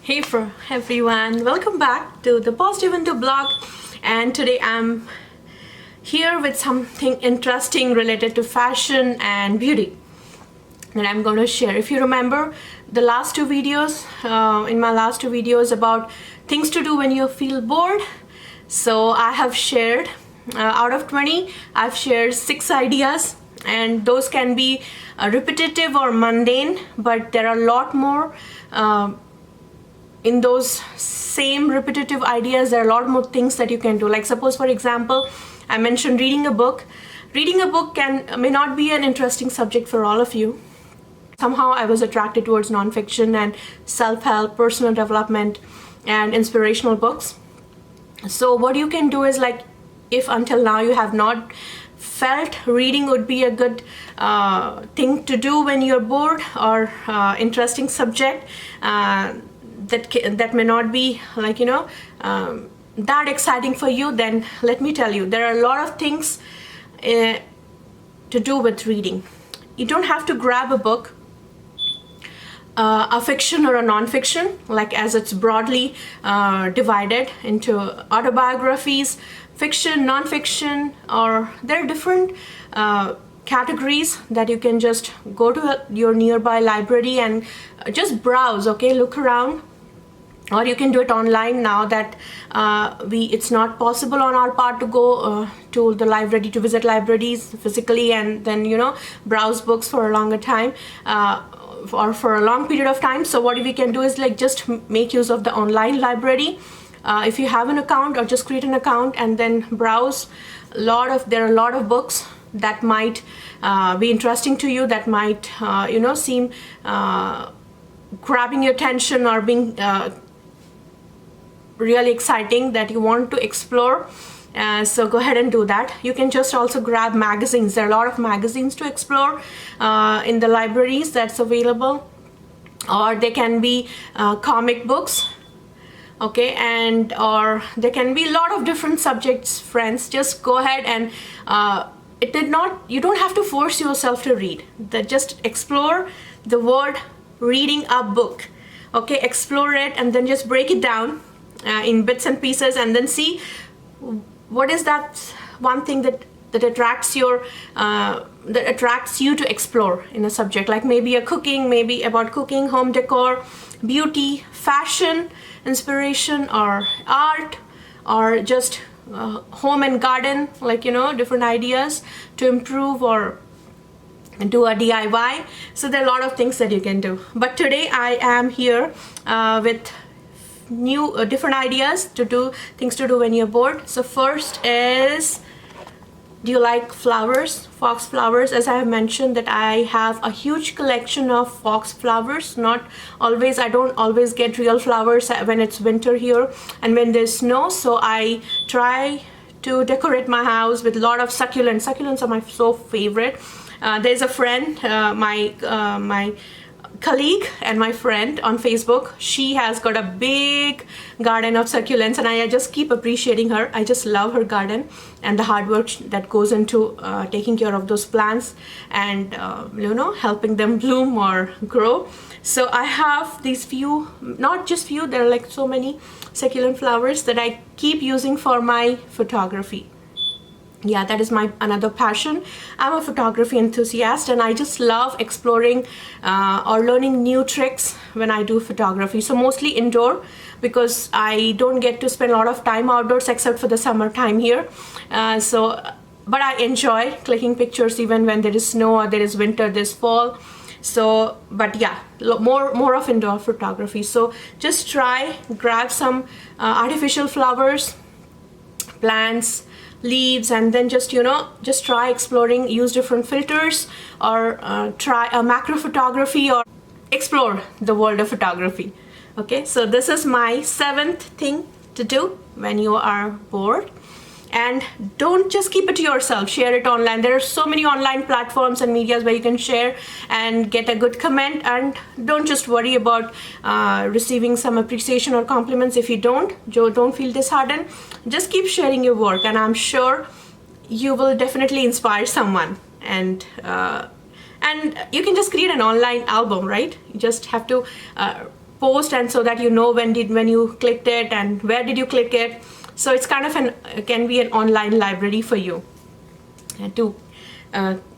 Hey for everyone, welcome back to the Positive Window blog, and today I'm here with something interesting related to fashion and beauty that I'm going to share. If you remember the last two videos, in my last two videos about things to do when you feel bored, so I have shared out of 20, I've shared 6 ideas, and those can be repetitive or mundane, but there are a lot more in those same repetitive ideas. There are a lot more things that you can do. Like suppose, for example, I mentioned reading a book. Reading a book may not be an interesting subject for all of you. Somehow I was attracted towards nonfiction and self-help, personal development, and inspirational books. So what you can do is, like, if until now you have not felt reading would be a good thing to do when you're bored, or interesting subject, that may not be, like, that exciting for you, then let me tell you, there are a lot of things to do with reading. You don't have to grab a book, a fiction or a non-fiction, like as it's broadly divided into autobiographies, fiction, non-fiction, or there are different categories that you can just go to your nearby library and just browse, okay, look around. Or you can do it online now that it's not possible on our part to go to the library, to visit libraries physically and then browse books for a longer time or for a long period of time. So what we can do is, like, just make use of the online library. If you have an account, or just create an account and then browse. There are a lot of books that might be interesting to you, that might seem grabbing your attention or being really exciting, that you want to explore. So go ahead and do that. You can just also grab magazines. There are a lot of magazines to explore in the libraries that's available, or they can be comic books, okay, or there can be a lot of different subjects, friends. Just go ahead and you don't have to force yourself to read. Just explore the word reading a book, okay, explore it and then just break it down in bits and pieces, and then see what is that one thing that attracts you to explore in a subject. Like maybe maybe about cooking, home decor, beauty, fashion, inspiration, or art, or just home and garden, like different ideas to improve or do a DIY. So there are a lot of things that you can do, but today I am here with new different ideas to do, things to do when you're bored. So first is, do you like flowers, fox flowers? As I have mentioned, that I have a huge collection of fox flowers. I don't always get real flowers when it's winter here and when there's snow, so I try to decorate my house with a lot of succulents. Succulents are my favorite. There's a friend, my colleague and my friend on Facebook. She has got a big garden of succulents, and I just keep appreciating her. I just love her garden and the hard work that goes into taking care of those plants and helping them bloom or grow. So I have these few, not just few, there are like so many succulent flowers that I keep using for my photography. Yeah, that is my another passion. I'm a photography enthusiast, and I just love exploring or learning new tricks when I do photography. So mostly indoor, because I don't get to spend a lot of time outdoors except for the summertime here. But I enjoy clicking pictures even when there is snow, or there is winter, there's fall. So, but yeah, more of indoor photography. So just grab some artificial flowers, plants, leaves, and then just try exploring, use different filters, or try a macro photography, or explore the world of photography. Okay, so this is my 7th thing to do when you are bored. And don't just keep it to yourself, share it online. There are so many online platforms and medias where you can share and get a good comment, and don't just worry about receiving some appreciation or compliments. If you don't feel disheartened, just keep sharing your work, and I'm sure you will definitely inspire someone. And you can just create an online album, right? You just have to post, and so that you know when you clicked it and where did you click it. So it's kind of can be an online library for you to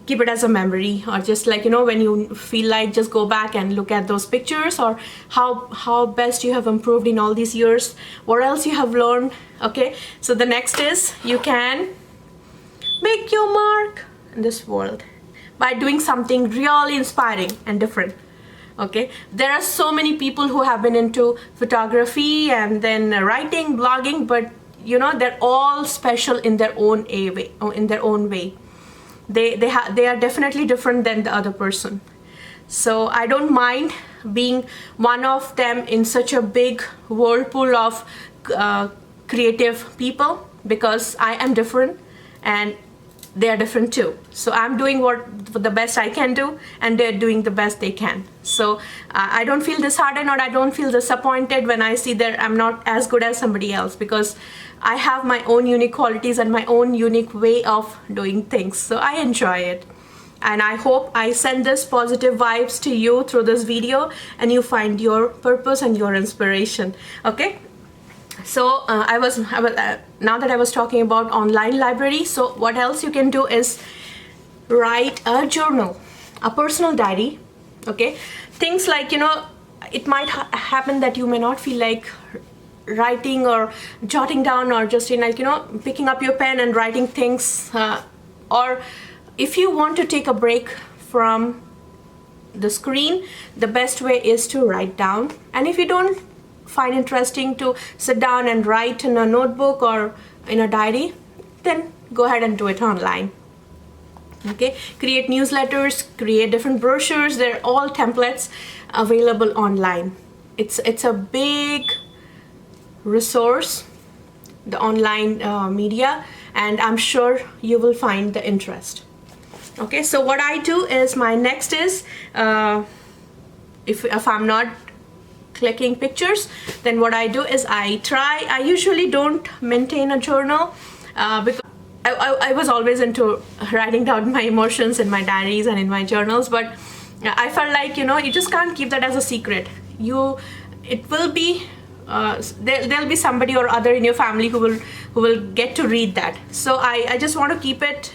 keep it as a memory, or just like, you know, when you feel like, just go back and look at those pictures, or how best you have improved in all these years, what else you have learned. Okay, so the next is you can make your mark in this world by doing something really inspiring and different. Okay, there are so many people who have been into photography and then writing, blogging, but you know, they're all special in their own way, or in their own way. They are definitely different than the other person. So I don't mind being one of them in such a big whirlpool of creative people, because I am different and they are different too. So I'm doing the best I can do, and they're doing the best they can. So I don't feel disheartened, or I don't feel disappointed when I see that I'm not as good as somebody else, because I have my own unique qualities and my own unique way of doing things. So I enjoy it, and I hope I send this positive vibes to you through this video, and you find your purpose and your inspiration. Okay, so now that I was talking about online library, so what else you can do is write a journal, a personal diary. Okay, things like, you know, it might happen that you may not feel like writing or jotting down, or just in, like, you know, picking up your pen and writing things, or if you want to take a break from the screen, the best way is to write down. And if you don't find interesting to sit down and write in a notebook or in a diary, then go ahead and do it online. Okay, create newsletters, create different brochures. They're all templates available online. It's a big resource, the online media, and I'm sure you will find the interest. Okay, so what I do is, my next is, if I'm not clicking pictures, then what I do is I usually don't maintain a journal, because I was always into writing down my emotions in my diaries and in my journals, but I felt like, you know, you just can't keep that as a secret. It will be there'll be somebody or other in your family who will get to read that. So I just want to keep it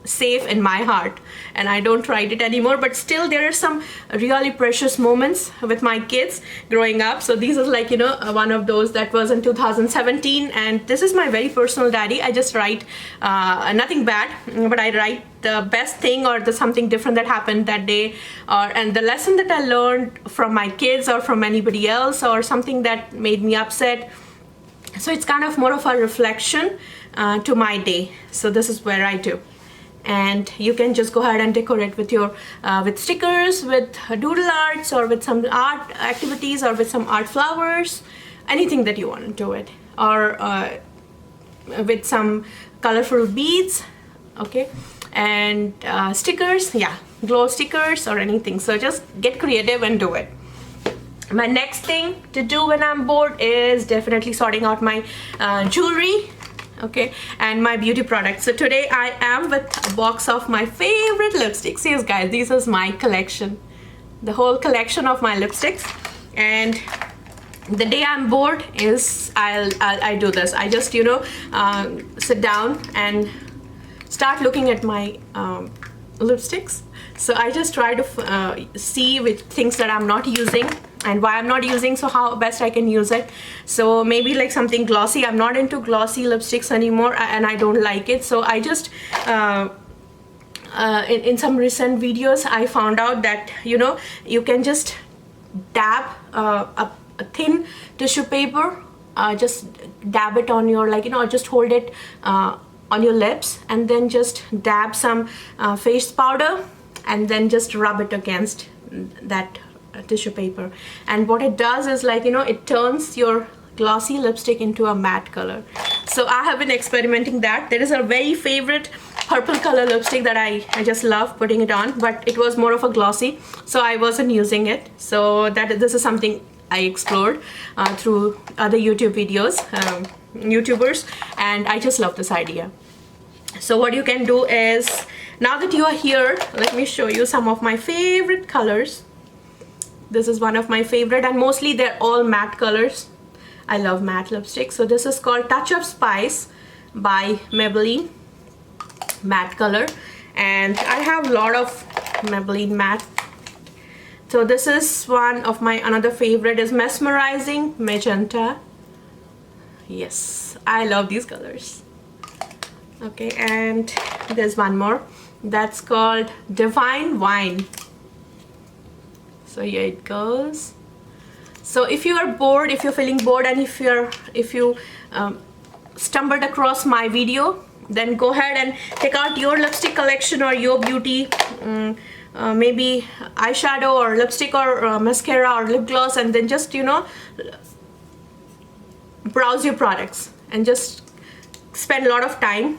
safe in my heart, and I don't write it anymore. But still, there are some really precious moments with my kids growing up. So these is like, you know, one of those that was in 2017, and this is my very personal diary. I just write nothing bad, but I write the best thing or the something different that happened that day, and the lesson that I learned from my kids or from anybody else, or something that made me upset. So it's kind of more of a reflection to my day. So this is where I do. And you can just go ahead and decorate with your with stickers, with doodle arts, or with some art activities, or with some art flowers, anything that you want to do it, or with some colorful beads. Okay, and stickers, yeah, glow stickers or anything. So just get creative and do it. My next thing to do when I'm bored is definitely sorting out my jewelry, okay, and my beauty products. So today I am with a box of my favorite lipsticks. Yes guys, this is my collection, the whole collection of my lipsticks. And the day I'm bored is I do this. I just, you know, sit down and start looking at my lipsticks. So I just try to see which things that I'm not using and why I'm not using, so how best I can use it. So maybe like something glossy. I'm not into glossy lipsticks anymore, and I don't like it. So I just in some recent videos I found out that, you know, you can just dab a thin tissue paper, just dab it on your, like, you know, just hold it on your lips, and then just dab some face powder, and then just rub it against that tissue paper. And what it does is, like, you know, it turns your glossy lipstick into a matte color. So I have been experimenting that. There is a very favorite purple color lipstick that I just love putting it on, but it was more of a glossy, so I wasn't using it. So this is something I explored through other YouTube videos, YouTubers, and I just love this idea. So what you can do is, now that you are here, let me show you some of my favorite colors. This is one of my favorite, and mostly they're all matte colors. I love matte lipstick. So this is called Touch of Spice by Maybelline, matte color. And I have a lot of Maybelline matte. So this is one of my another favorite is Mesmerizing Magenta. Yes, I love these colors. Okay, and there's one more that's called Divine Wine. So here it goes. So if you are bored, if you're feeling bored, and if you stumbled across my video, then go ahead and take out your lipstick collection or your beauty, maybe eyeshadow or lipstick or mascara or lip gloss, and then just, you know, browse your products and just spend a lot of time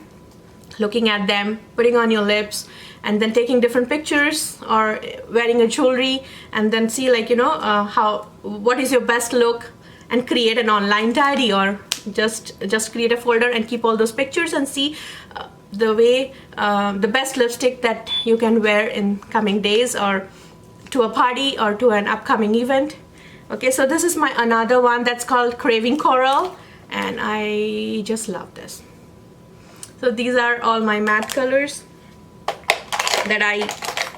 looking at them, putting on your lips, and then taking different pictures or wearing a jewelry, and then see, like, you know, what is your best look, and create an online diary, or just create a folder and keep all those pictures and see the best lipstick that you can wear in coming days, or to a party, or to an upcoming event. Okay, so this is my another one that's called Craving Coral, and I just love this. So these are all my matte colors that I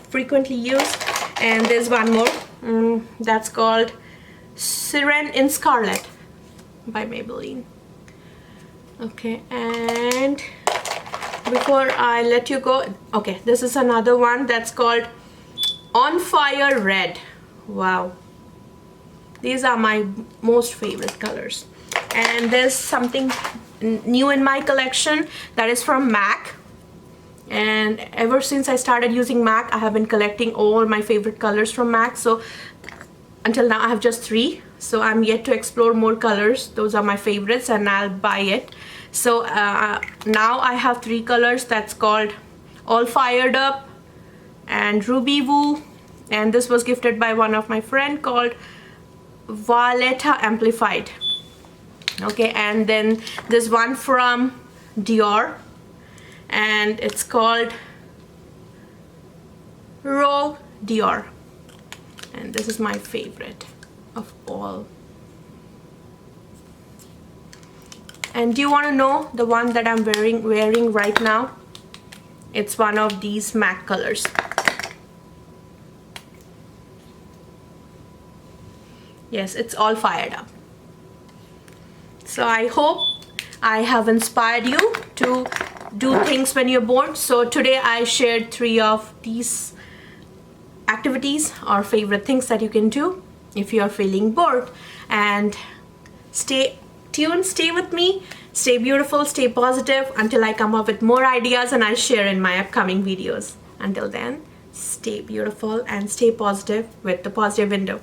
frequently use. And there's one more that's called Siren in Scarlet by Maybelline. Okay, and before I let you go, okay, this is another one that's called On Fire Red. Wow, these are my most favorite colors. And there's something new in my collection that is from MAC, and ever since I started using MAC, I have been collecting all my favorite colors from MAC. So until now I have just 3, so I'm yet to explore more colors. Those are my favorites, and I'll buy it. So now I have 3 colors that's called All Fired Up and Ruby Woo, and this was gifted by one of my friend called Violetta Amplified. Okay, and then there's one from Dior, and it's called Raw Dior, and this is my favorite of all. And do you want to know the one that I'm wearing right now? It's one of these MAC colors. Yes, it's All Fired Up. So I hope I have inspired you to do things when you're bored. So today I shared 3 of these activities or favorite things that you can do if you are feeling bored. And stay tuned, stay with me, stay beautiful, stay positive until I come up with more ideas and I'll share in my upcoming videos. Until then, stay beautiful and stay positive with the Positive Window.